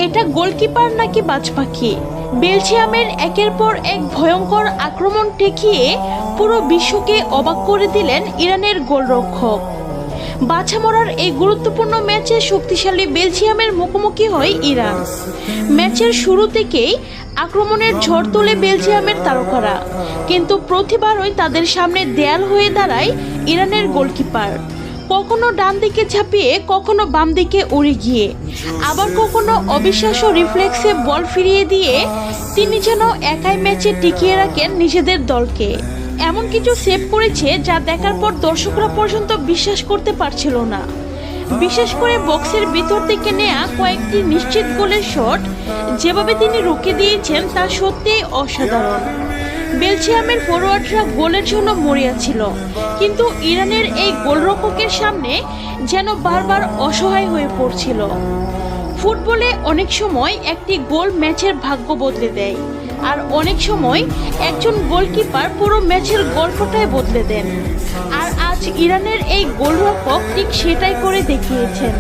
এটা গোলকিপার নাকি বাজ পাখি? বেলজিয়ামের একের পর এক ভয়ঙ্কর আক্রমণ ঠেকিয়ে পুরো বিশ্বকে অবাক করে দিলেন ইরানের গোলরক্ষক। বাছা মরার এই গুরুত্বপূর্ণ ম্যাচে শক্তিশালী বেলজিয়ামের মুখোমুখি হয় ইরান। ম্যাচের শুরু থেকেই আক্রমণের ঝড় তোলে বেলজিয়ামের তারকারা, কিন্তু প্রতিবারই তাদের সামনে দেয়াল হয়ে দাঁড়ায় ইরানের গোলকিপার। কখনো ডান দিকে ঝাঁপিয়ে, কখনো বাম দিকে উড়ে গিয়ে, আবার কখনো অবিশ্বাস্য রিফ্লেক্সে বল ফিরিয়ে দিয়ে তিনি যেন একাই ম্যাচে টিকিয়ে রাখেন নিজেদের দলকে। এমন কিছু সেভ করেছে যা দেখার পর দর্শকরা পর্যন্ত বিশ্বাস করতে পারছিল না। বিশেষ করে বক্সের ভিতর থেকে নেয়া কয়েকটি নিশ্চিত গোলের শট যেভাবে তিনি রুখে দিয়েছেন তা সত্যিই অসাধারণ। বেলজিয়ামের ফরোয়ার্ডরা গোলের জন্য মরিয়া ছিল, কিন্তু ইরানের এই গোলরক্ষকের সামনে যেন বারবার অসহায় হয়ে পড়ছিল। ফুটবলে অনেক সময় একটি গোল ম্যাচের ভাগ্য বদলে দেয়, আর অনেক সময় একজন গোলকিপার পুরো ম্যাচের গল্পটাই বদলে দেন। আর আজ ইরানের এই গোলরক্ষক ঠিক সেটাই করে দেখিয়েছেন।